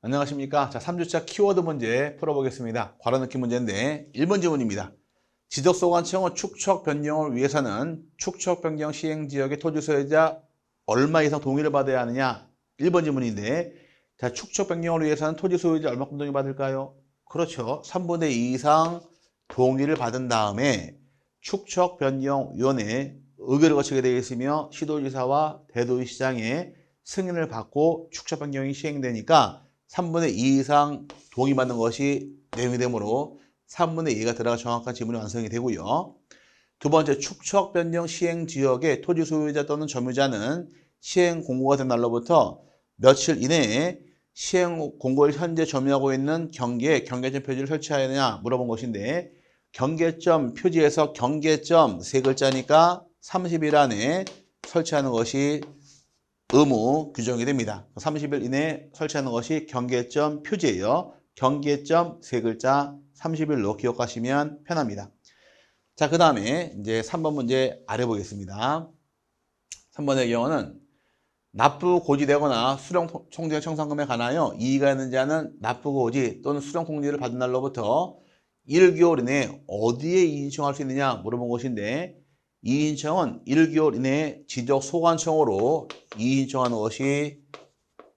안녕하십니까. 자, 3주차 키워드 문제 풀어보겠습니다. 괄호 넣기 문제인데 1번 지문입니다. 지적소관청은 축척 변경을 위해서는 축척 변경 시행 지역의 토지 소유자 얼마 이상 동의를 받아야 하느냐? 1번 지문인데, 자, 축척 변경을 위해서는 토지 소유자 얼마큼 동의 받을까요? 그렇죠. 3분의 2 이상 동의를 받은 다음에 축척 변경 위원회 의결을 거치게 되어 있으며 시도지사와 대도시장의 승인을 받고 축척 변경이 시행되니까 3분의 2 이상 동의받는 것이 내용이 되므로 3분의 2가 들어가 정확한 지문이 완성이 되고요. 두 번째, 축척 변경 시행 지역의 토지 소유자 또는 점유자는 시행 공고가 된 날로부터 며칠 이내에 시행 공고를 현재 점유하고 있는 경계에 경계점 표지를 설치해야 하느냐 물어본 것인데, 경계점 표지에서 경계점 세 글자니까 30일 안에 설치하는 것이 의무 규정이 됩니다. 30일 이내에 설치하는 것이 경계점 표지예요. 경계점 세 글자 30일로 기억하시면 편합니다. 자, 그 다음에 이제 3번 문제 알아보겠습니다. 3번의 경우는 납부 고지되거나 수령 통지 청산금에 관하여 이의가 있는지 하는 납부 고지 또는 수령 통지를 받은 날로부터 1개월 이내에 어디에 이의 신청할 수 있느냐 물어본 것인데, 이의 신청은 1개월 이내에 지적소관청으로 이의 신청하는 것이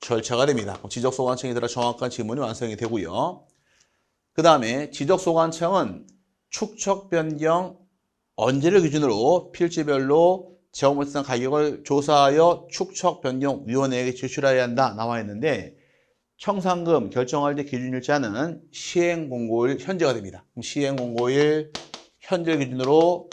절차가 됩니다. 지적소관청이 들어 정확한 지문이 완성이 되고요. 그 다음에 지적소관청은 축척 변경 언제를 기준으로 필지별로 지역물상 가격을 조사하여 축척 변경 위원회에게 제출해야 한다 나와 있는데, 청산금 결정할 때 기준일자는 시행 공고일 현재가 됩니다. 그럼 시행 공고일 현재 기준으로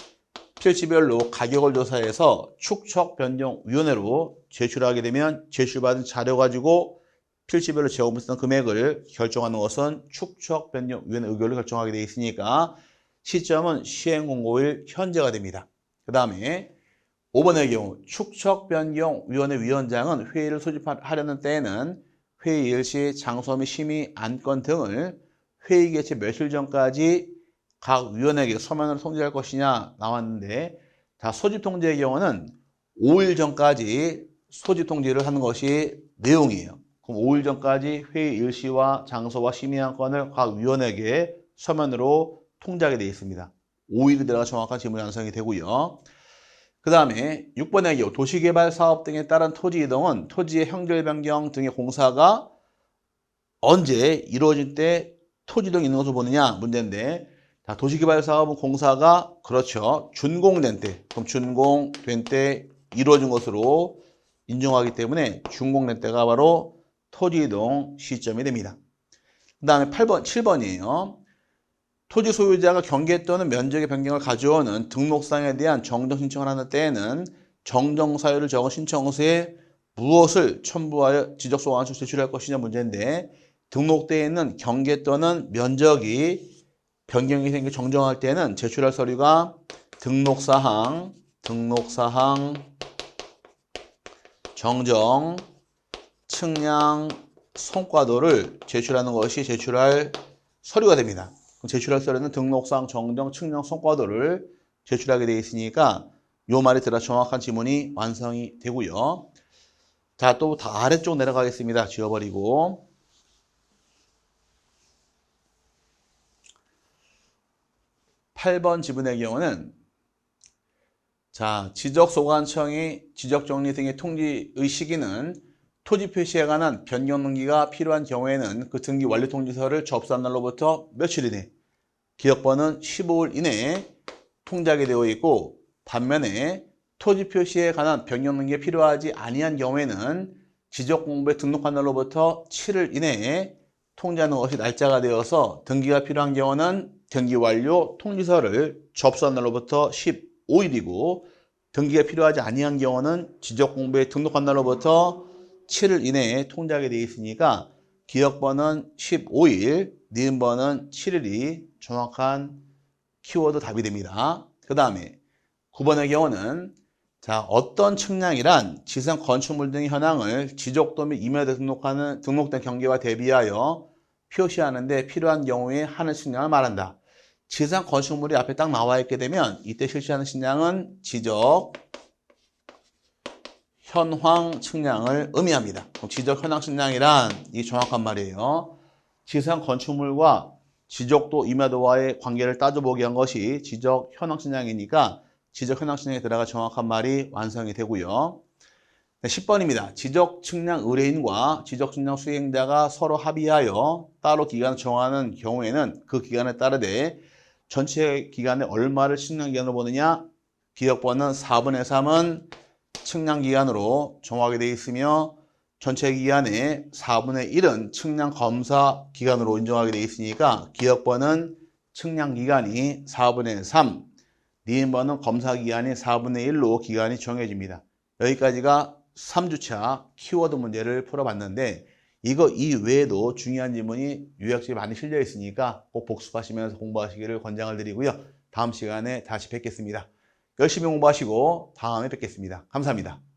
필지별로 가격을 조사해서 축척 변경 위원회로 제출하게 되면 제출받은 자료 가지고 필지별로 지역물상 금액을 결정하는 것은 축척 변경 위원회 의결을 결정하게 되어 있으니까 시점은 시행 공고일 현재가 됩니다. 그 다음에 5번의 경우 축척 변경 위원회 위원장은 회의를 소집하려는 때에는 회의 일시, 장소 및 심의 안건 등을 회의 개최 며칠 전까지 각 위원에게 서면으로 통지할 것이냐 나왔는데, 자, 소집 통지의 경우는 5일 전까지 소집 통지를 하는 것이 내용이에요. 그럼 5일 전까지 회의 일시와 장소와 심의 안건을 각 위원에게 서면으로 통지하게 되어 있습니다. 5일이 들어가 정확한 지문이 완성이 되고요. 그 다음에 6번의 경우 도시개발 사업 등에 따른 토지 이동은 토지의 형질 변경 등의 공사가 언제 이루어질 때 토지 이동이 있는 것을 보느냐 문제인데, 자, 도시개발 사업은 공사가 그렇죠 준공된 때, 그럼 준공된 때 이루어진 것으로 인정하기 때문에 준공된 때가 바로 토지 이동 시점이 됩니다. 그 다음에 7번이에요. 토지 소유자가 경계 또는 면적의 변경을 가져오는 등록상에 대한 정정 신청을 하는 때에는 정정 사유를 적은 신청서에 무엇을 첨부하여 지적소관청에 제출할 것이냐 문제인데, 등록대에 있는 경계 또는 면적이 변경이 생겨 정정할 때는 제출할 서류가 등록사항, 정정, 측량, 성과도를 제출하는 것이 제출할 서류가 됩니다. 제출할 서류는 등록사항, 정정, 측량, 성과도를 제출하게 되어 있으니까 요 말이 들어 정확한 지문이 완성이 되고요. 자, 또 다 아래쪽 내려가겠습니다. 지워버리고. 8번 지문의 경우는, 자, 지적소관청이 지적정리 등의 통지의 시기는 토지 표시에 관한 변경 등기가 필요한 경우에는 그 등기 완료 통지서를 접수한 날로부터 며칠 이내, 기억번은 15일 이내에 통지하게 되어 있고, 반면에 토지 표시에 관한 변경 등기가 필요하지 아니한 경우에는 지적공부에 등록한 날로부터 7일 이내에 통지하는 것이 날짜가 되어서, 등기가 필요한 경우는 등기 완료 통지서를 접수한 날로부터 15일이고 등기가 필요하지 아니한 경우는 지적공부에 등록한 날로부터 7일 이내에 통지하게 되어 있으니까 기억번은 15일, 니은번은 7일이 정확한 키워드 답이 됩니다. 그 다음에 9번의 경우는, 자, 어떤 측량이란 지상 건축물 등의 현황을 지적도 및 임야에 등록된 경계와 대비하여 표시하는 데 필요한 경우에 하는 측량을 말한다. 지상 건축물이 앞에 딱 나와 있게 되면 이때 실시하는 측량은 지적 현황 측량을 의미합니다. 지적 현황 측량이란 이 정확한 말이에요. 지상 건축물과 지적도 임야도와의 관계를 따져보기 위한 것이 지적 현황 측량이니까 지적 현황 측량에 들어가 정확한 말이 완성이 되고요. 10번입니다. 지적 측량 의뢰인과 지적 측량 수행자가 서로 합의하여 따로 기간을 정하는 경우에는 그 기간에 따르되 전체 기간에 얼마를 측량 기간으로 보느냐? 기억번은 4분의 3은 측량 기간으로 정하게 되어 있으며 전체 기간의 4분의 1은 측량 검사 기간으로 인정하게 되어 있으니까 기억번은 측량 기간이 4분의 3, 니은번은 검사 기간이 4분의 1로 기간이 정해집니다. 여기까지가 3주차 키워드 문제를 풀어봤는데 이거 이외에도 중요한 지문이 요약집에 많이 실려 있으니까 꼭 복습하시면서 공부하시기를 권장을 드리고요. 다음 시간에 다시 뵙겠습니다. 열심히 공부하시고 다음에 뵙겠습니다. 감사합니다.